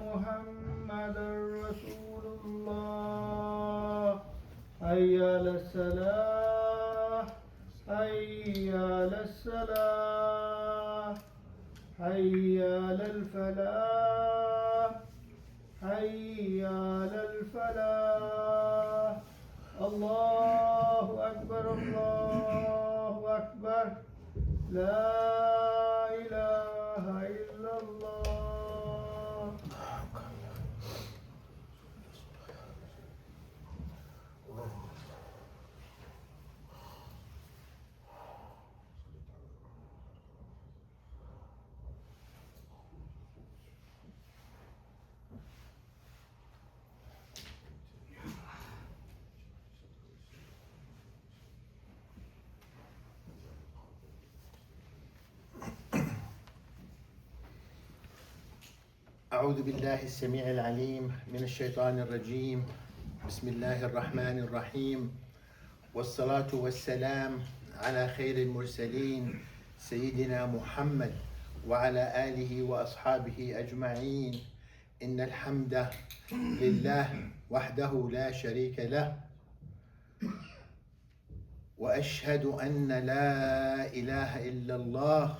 محمدا رسول الله حي على الصلاة حي على الصلاة حي على الفلاح حي على الفلاح الله أكبر الله أكبر لا إله إلا الله. أعوذ بالله السميع العليم من الشيطان الرجيم. بسم الله الرحمن الرحيم، والصلاة والسلام على خير المرسلين سيدنا محمد وعلى آله وأصحابه أجمعين. إن الحمد لله وحده لا شريك له، وأشهد أن لا إله إلا الله،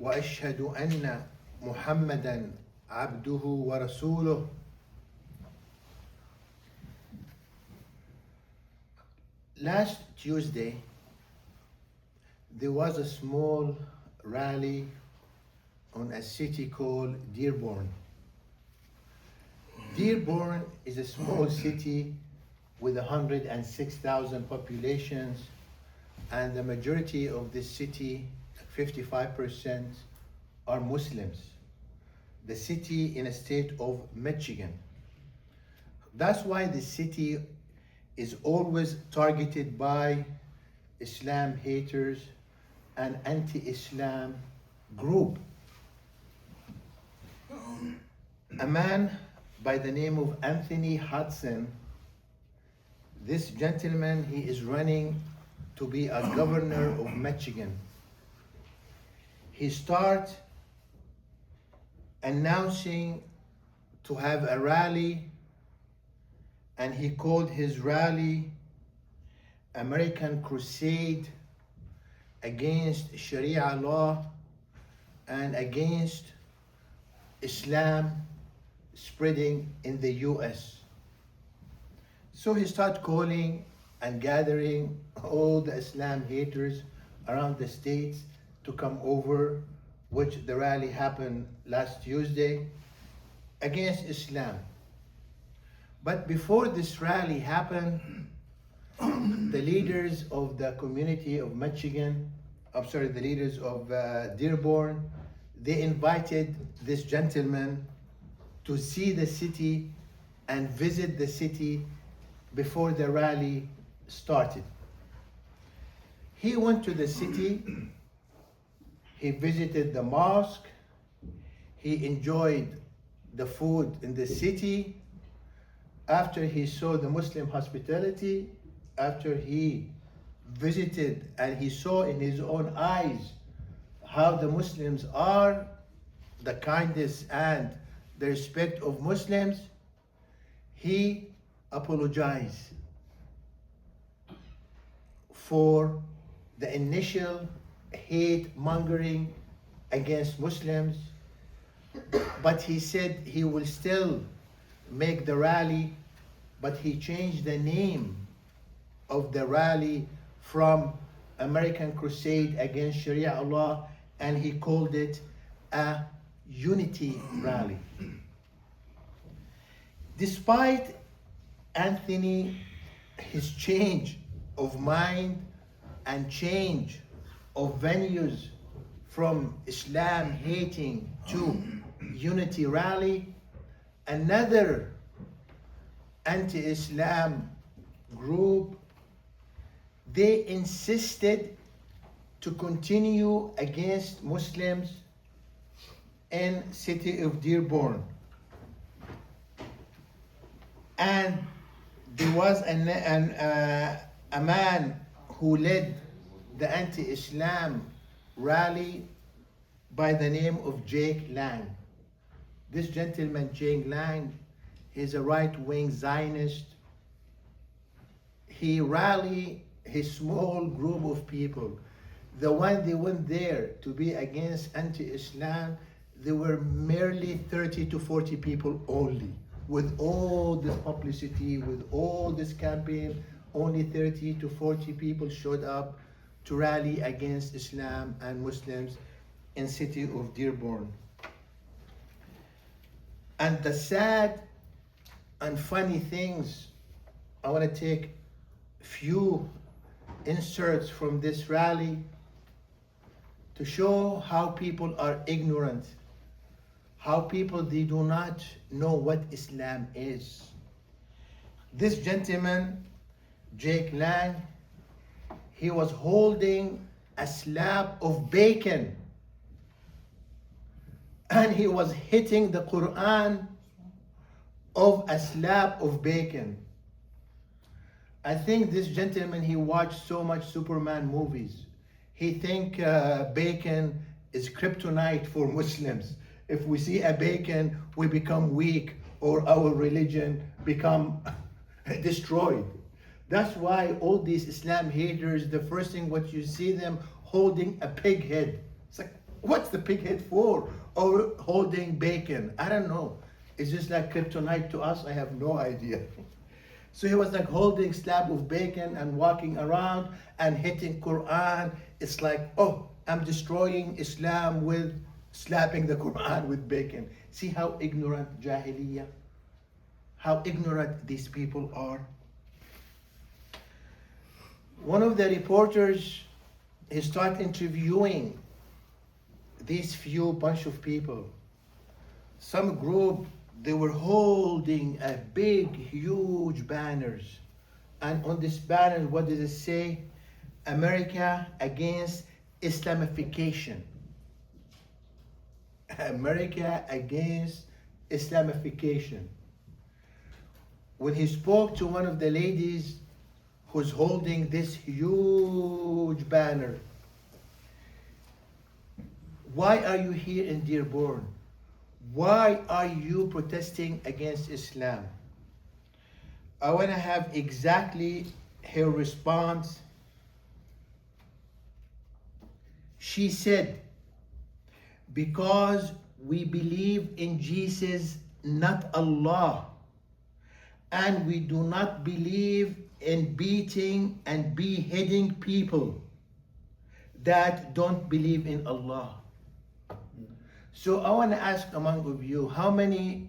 وأشهد أن محمدا عبده ورسوله. Last Tuesday, there was a small rally on a city called Dearborn. Dearborn is a small city with 106,000 populations, and the majority of this city, 55%, are Muslims. The city in a state of Michigan. That's why the city is always targeted by Islam haters and anti-Islam group. A man by the name of Anthony Hudson, this gentleman, he is running to be a governor of Michigan. He started announcing to have a rally, and he called his rally American Crusade against Sharia law and against Islam spreading in the US. So he started calling and gathering all the Islam haters around the states to come over, which the rally happened last Tuesday, against Islam. But before this rally happened, the leaders of the community of Michigan, the leaders of Dearborn, they invited this gentleman to see the city and visit the city before the rally started. He went to the city. He visited the mosque. He enjoyed the food in the city. After he saw the Muslim hospitality, after he visited and he saw in his own eyes how the Muslims are, the kindness and the respect of Muslims, he apologized for the initial hate mongering against Muslims, but he said he will still make the rally, but he changed the name of the rally from American Crusade Against Sharia law, and he called it a unity rally. Despite Anthony, his change of mind and change of venues from Islam hating to unity rally, another anti-Islam group, they insisted to continue against Muslims in city of Dearborn. And there was a man who led the anti-Islam rally by the name of Jake Lang. This gentleman, Jake Lang, he's a right-wing Zionist. He rallied his small group of people. The one they went there to be against anti-Islam, there were merely 30 to 40 people only. With all this publicity, with all this campaign, only 30 to 40 people showed up to rally against Islam and Muslims in city of Dearborn. And the sad and funny things, I want to take few inserts from this rally to show how people are ignorant, how people, they do not know what Islam is. This gentleman, Jake Lang, he was holding a slab of bacon and he was hitting the Quran of a slab of bacon. I think this gentleman, he watched so much Superman movies. He think bacon is kryptonite for Muslims. If we see a bacon, we become weak or our religion become destroyed. That's why all these Islam haters, the first thing what you see them holding a pig head. It's like, what's the pig head for? Or holding bacon. I don't know. It's just like kryptonite to us. I have no idea. So he was like holding slab of bacon and walking around and hitting Quran. It's like, oh, I'm destroying Islam with slapping the Quran with bacon. See how ignorant Jahiliyyah, how ignorant these people are. One of the reporters, he started interviewing these few bunch of people. Some group, they were holding a big, huge banners. And on this banner, what does it say? America against Islamification. America against Islamification. When he spoke to one of the ladies who's holding this huge banner, why are you here in Dearborn? Why are you protesting against Islam? I want to have exactly her response. She said, because we believe in Jesus, not Allah. And we do not believe in beating and beheading people that don't believe in Allah. So I want to ask among of you, how many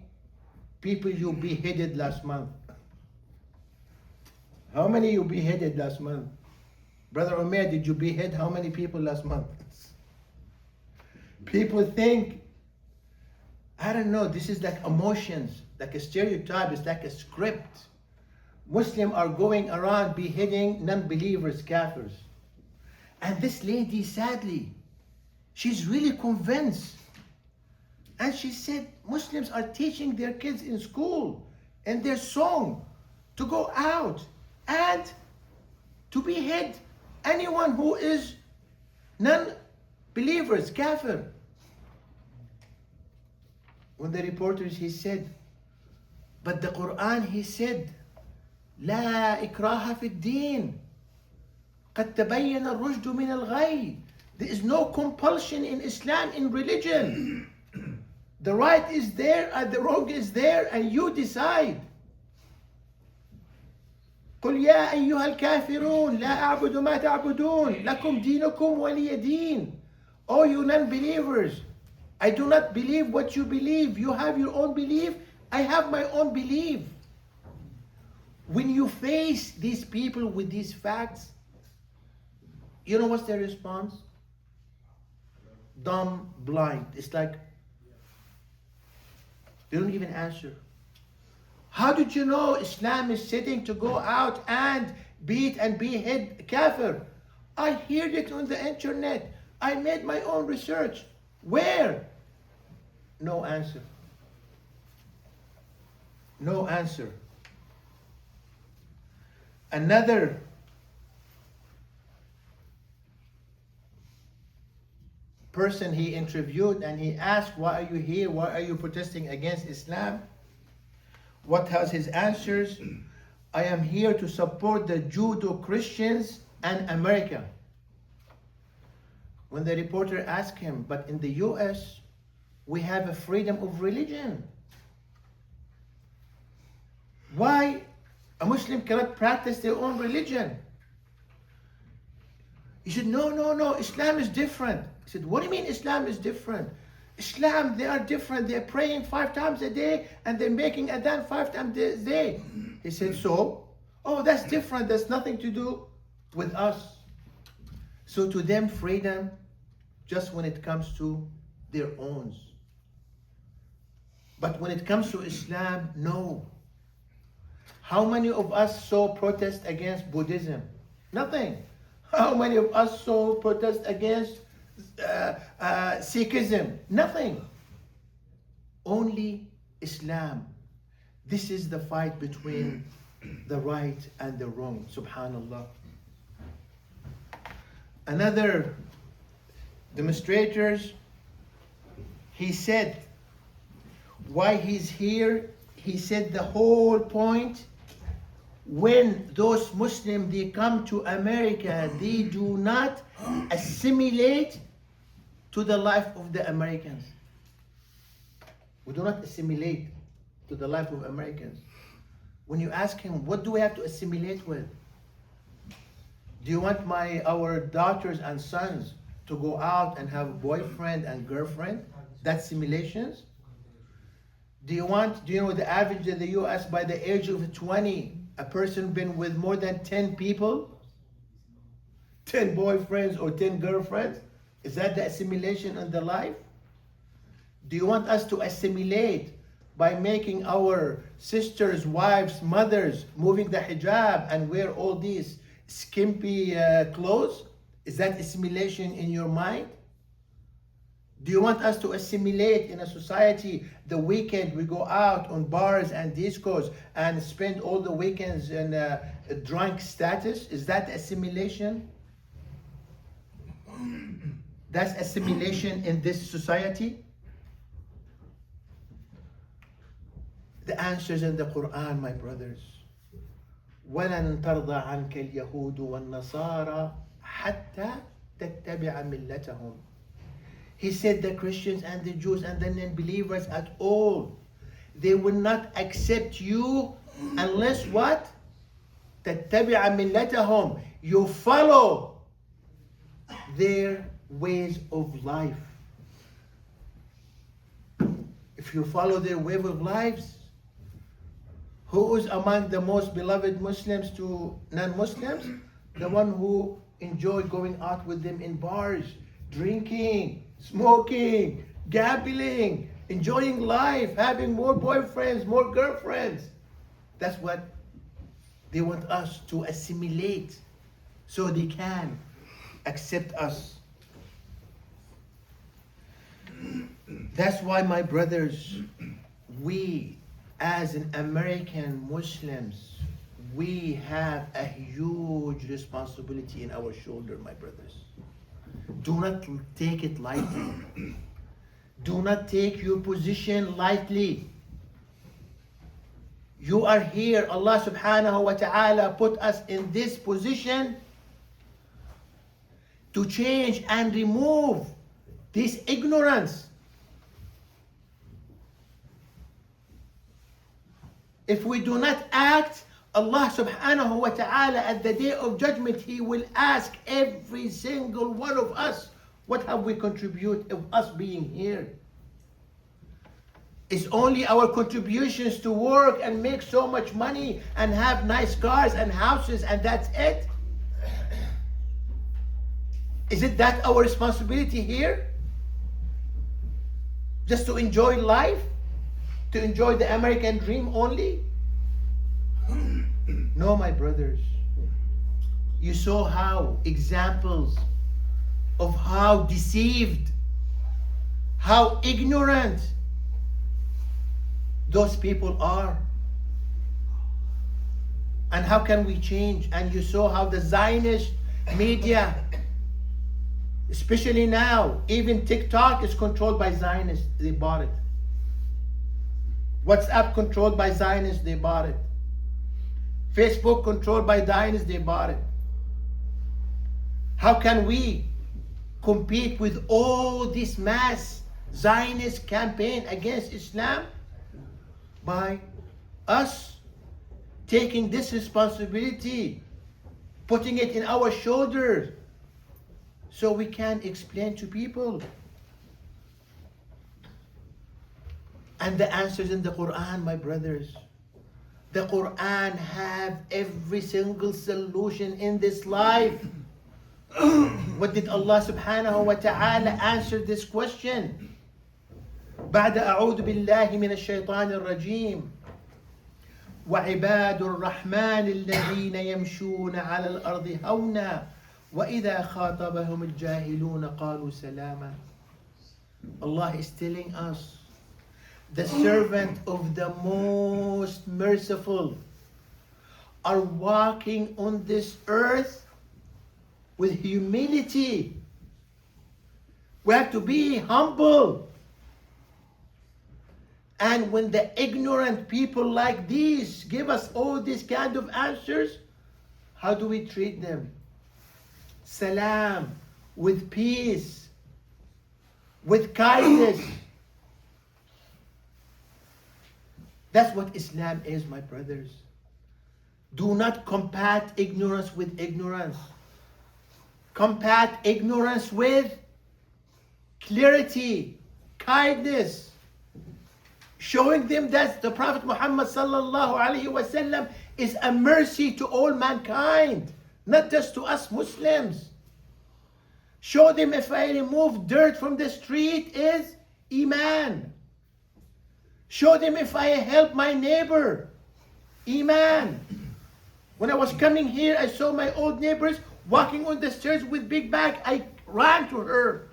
people you beheaded last month? How many you beheaded last month? Brother Omer, did you behead how many people last month? People think, I don't know, this is like emotions, like a stereotype, it's like a script. Muslims are going around beheading non-believers, kafirs. And this lady, sadly, she's really convinced. And she said, Muslims are teaching their kids in school and their song to go out and to behead anyone who is non-believers, kafir. When the reporters, he said, but the Quran, he said, لا إكراه في الدين قد تبين الرشد من الغي. There is no compulsion in Islam, in religion. The right is there and the wrong is there, and you decide. قل يا أيها الكافرون لا أعبد ما تعبدون لكم دينكم ولي دين. Oh, you non-believers, I do not believe what you believe. You have your own belief, I have my own belief. When you face these people with these facts, you know what's their response? Dumb, blind. It's like, they don't even answer. How did you know Islam is sitting to go out and beat and behead kafir? I heard it on the internet. I made my own research. Where? No answer. No answer. person he interviewed and he asked, why are you here? Why are you protesting against Islam? What was his answers? I am here to support the Judo-Christians and America. When the reporter asked him, but in the US, we have a freedom of religion. Why a Muslim cannot practice their own religion? He said, no, Islam is different. He said, what do you mean Islam is different? Islam, they are different. They're praying 5 times a day and they're making adhan 5 times a day. He said, so? Oh, that's different. That's nothing to do with us. So to them, freedom, just when it comes to their own. But when it comes to Islam, no. How many of us saw protest against Buddhism? Nothing. How many of us saw protest against Sikhism? Nothing. Only Islam. This is the fight between the right and the wrong. Subhanallah. Another demonstrators, he said, why he's here, he said the whole point, when those Muslims, they come to America, they do not assimilate to the life of the Americans. We do not assimilate to the life of Americans. When you ask him, what do we have to assimilate with? Do you want our daughters and sons to go out and have a boyfriend and girlfriend? That's simulations? Do you know the average in the US, by the age of 20, a person been with more than 10 people? 10 boyfriends or 10 girlfriends? Is that the assimilation in the life? Do you want us to assimilate by making our sisters, wives, mothers, moving the hijab and wear all these skimpy clothes? Is that assimilation in your mind? Do you want us to assimilate in a society? The weekend we go out on bars and discos and spend all the weekends in a drunk status? Is that assimilation? That's assimilation in this society? The answers in the Quran, my brothers. وَلَن تَرْضَى عَنْكَ الْيَهُودُ وَالنَّصَارَى حَتَّى تَتَّبِعَ مِلَّتَهُمْ. He said the Christians and the Jews and the non-believers at all, they will not accept you unless what? تَتَّبِعَ مِلَّتَهُمْ. You follow their ways of life. If you follow their way of lives, who is among the most beloved Muslims to non-Muslims? The one who enjoy going out with them in bars, drinking, smoking, gambling, enjoying life, having more boyfriends, more girlfriends. That's what they want us to assimilate so they can accept us. That's why, my brothers, we as an American Muslims, we have a huge responsibility in our shoulder, my brothers. Do not take it lightly. Do not take your position lightly. You are here. Allah subhanahu wa ta'ala put us in this position to change and remove this ignorance. If we do not act, Allah subhanahu wa ta'ala at the day of judgment, He will ask every single one of us, what have we contributed of us being here? It's only our contributions to work and make so much money and have nice cars and houses and that's it? Is it that our responsibility here? Just to enjoy life? To enjoy the American dream only? No, my brothers. You saw how examples of how deceived, how ignorant those people are. And how can we change? And you saw how the Zionist media, Especially now, even TikTok is controlled by Zionists. They bought it. WhatsApp controlled by Zionists. They bought it. Facebook controlled by Zionists. They bought it. How can we compete with all this mass Zionist campaign against Islam? By us taking this responsibility, putting it in our shoulders, so we can explain to people. And the answers in the Quran, my brothers. The Quran have every single solution in this life. What did Allah subhanahu wa ta'ala answer this question? بعد أعوذ بالله من الشيطان الرجيم وعباد الرحمن الذين يمشون على الأرض هونا وإذا خاطبهم الجاهلون قالوا سلاما. Allah is telling us, the servant of the most merciful are walking on this earth with humility. We have to be humble. And when the ignorant people like these give us all these kind of answers, how do we treat them? Salam, with peace, with kindness. That's what Islam is, my brothers. Do not combat ignorance with ignorance. Combat ignorance with clarity, kindness. Showing them that the Prophet Muhammad sallallahu alaihi wasallam is a mercy to all mankind, not just to us Muslims. Show them if I remove dirt from the street is Iman. Show them if I help my neighbor, Iman. When I was coming here, I saw my old neighbors walking on the stairs with big bag. I ran to her.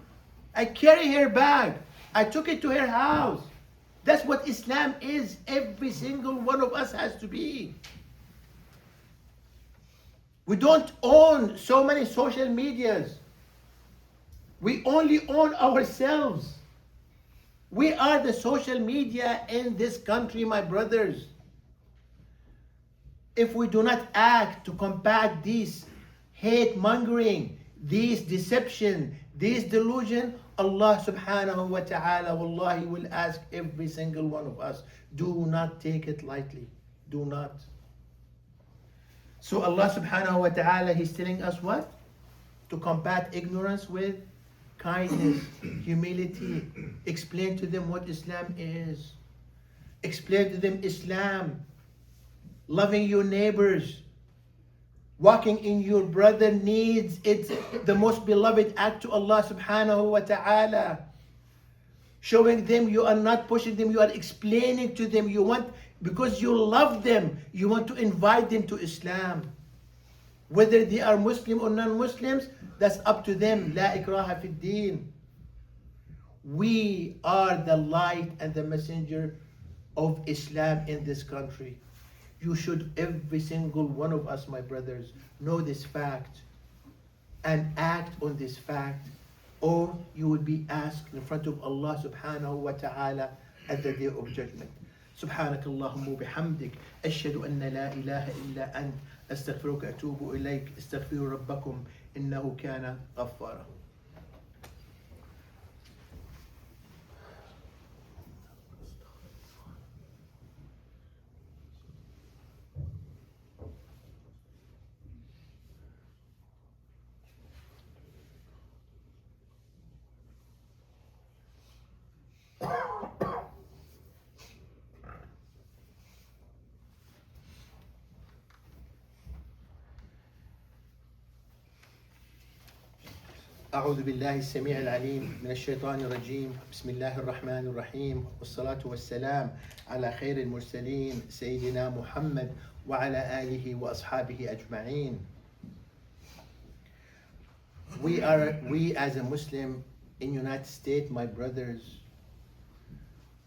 I carry her bag. I took it to her house. That's what Islam is. Every single one of us has to be. We don't own so many social medias. We only own ourselves. We are the social media in this country, my brothers. If we do not act to combat this hate mongering, this deception, this delusion, Allah subhanahu wa ta'ala wallahi will ask every single one of us. Do not take it lightly. Do not. So Allah subhanahu wa ta'ala, He's telling us what? To combat ignorance with kindness, humility. Explain to them what Islam is. Explain to them Islam. Loving your neighbors. Walking in your brother needs. It's the most beloved act to Allah subhanahu wa ta'ala. Showing them you are not pushing them, you are explaining to them. You want, because you love them, you want to invite them to Islam. Whether they are Muslim or non-Muslims, that's up to them. La ikraha fi din. We are the light and the messenger of Islam in this country. You should, every single one of us, my brothers, know this fact and act on this fact, or you will be asked in front of Allah subhanahu wa ta'ala at the day of judgment. سبحانك اللهم وبحمدك أشهد أن لا إله إلا أنت أستغفرك أتوب إليك استغفروا ربكم إنه كان غفارا. أعوذ بالله السميع العليم من الشيطان الرجيم بسم الله الرحمن الرحيم والصلاة والسلام على خير المرسلين سيدنا محمد وعلى آله وأصحابه أجمعين. We as a Muslim in United States, my brothers,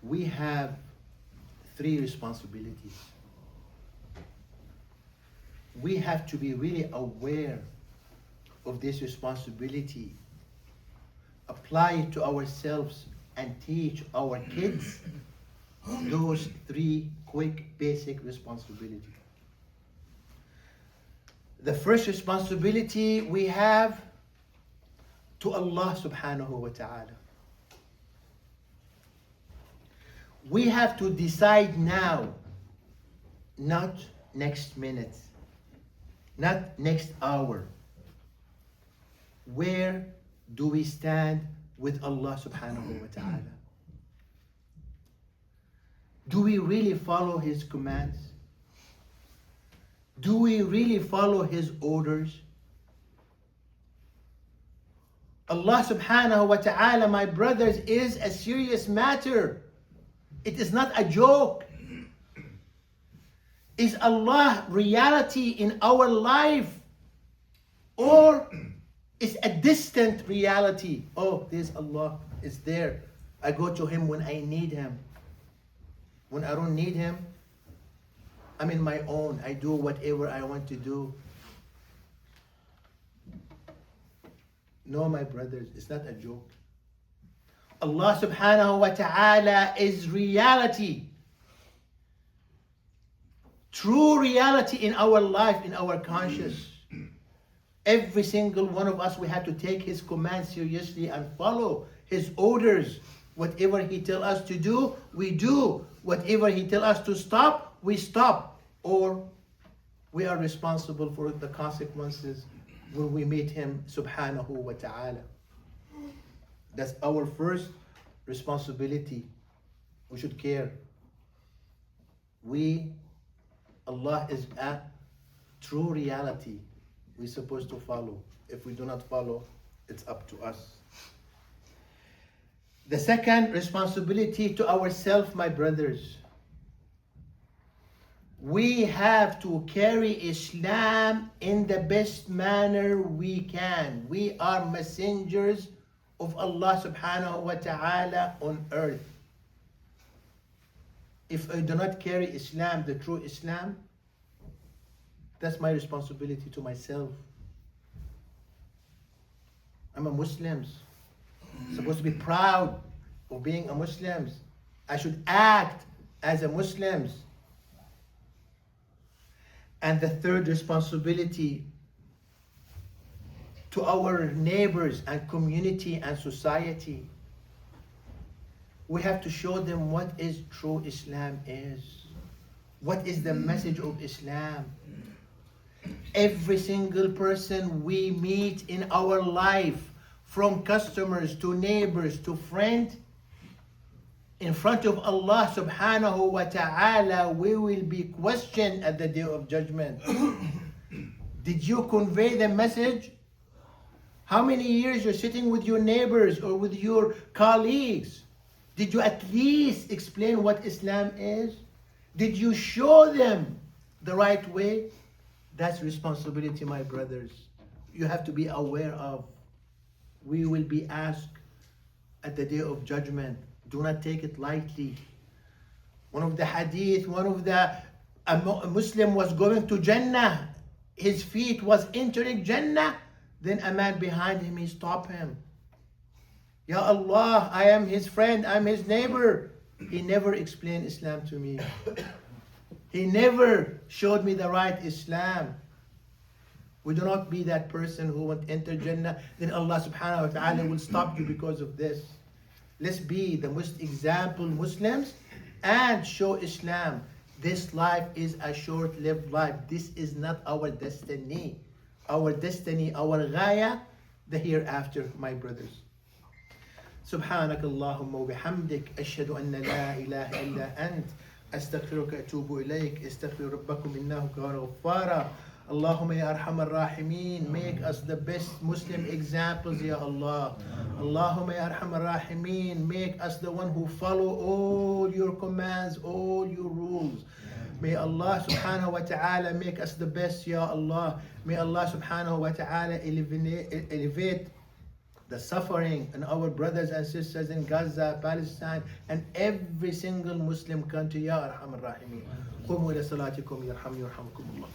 we have three responsibilities. We have to be really aware of this responsibility apply it to ourselves and teach our kids those three quick basic responsibilities. The first responsibility we have to Allah subhanahu wa ta'ala. We have to decide now, not next minute, not next hour. Where do we stand with Allah subhanahu wa ta'ala? Do we really follow His commands? Do we really follow His orders? Allah subhanahu wa ta'ala, my brothers, is a serious matter. It is not a joke. Is Allah reality in our life, or is a distant reality? Oh, there's Allah, is there. I go to Him when I need Him. When I don't need Him, I'm in my own. I do whatever I want to do. No, my brothers, it's not a joke. Allah subhanahu wa ta'ala is reality. True reality in our life, in our conscience. Every single one of us, we have to take His commands seriously and follow His orders. Whatever He tells us to do, we do. Whatever He tells us to stop, we stop. Or we are responsible for the consequences when we meet Him subhanahu wa ta'ala. That's our first responsibility. We should care. Allah is a true reality we're supposed to follow. If we do not follow, it's up to us. The second responsibility to ourselves, my brothers. We have to carry Islam in the best manner we can. We are messengers of Allah subhanahu wa ta'ala on earth. If I do not carry Islam, the true Islam, that's my responsibility to myself. I'm a Muslim. Supposed to be proud of being a Muslim. I should act as a Muslim. And the third responsibility to our neighbors and community and society. We have to show them what is true Islam is. What is the message of Islam? Every single person we meet in our life, from customers to neighbors to friends, in front of Allah subhanahu wa ta'ala, we will be questioned at the day of judgment. Did you convey the message? How many years you're sitting with your neighbors or with your colleagues? Did you at least explain what Islam is? Did you show them the right way? That's responsibility, my brothers. You have to be aware of. We will be asked at the day of judgment. Do not take it lightly. One of the hadith, a Muslim was going to Jannah. His feet was entering Jannah. Then a man behind him, he stopped him. Ya Allah, I am his friend, I'm his neighbor. He never explained Islam to me. He never showed me the right Islam. We do not be that person who won't enter Jannah. Then Allah subhanahu wa ta'ala will stop you because of this. Let's be the most example Muslims and show Islam. This life is a short-lived life. This is not our destiny. Our destiny, our ghaya, the hereafter, my brothers. سبحانك اللهم وبحمدك أشهد أن لا إله إلا أنت أستغفرك أتوب إليك استغفر ربكم إنه كان غفارا اللهم يا أرحم الراحمين, make us the best Muslim examples, Ya Allah. Allahumma ya Arham ar-Rahimin, make us the one who follow all your commands, all your rules. May Allah subhanahu wa ta'ala make us the best, Ya Allah. May Allah subhanahu wa ta'ala elevate the suffering in our brothers and sisters in Gaza, Palestine, and every single Muslim country, Ya Arham ar-Rahimin. قوموا إلى صلاتكم يرحمني ويرحمكم الله.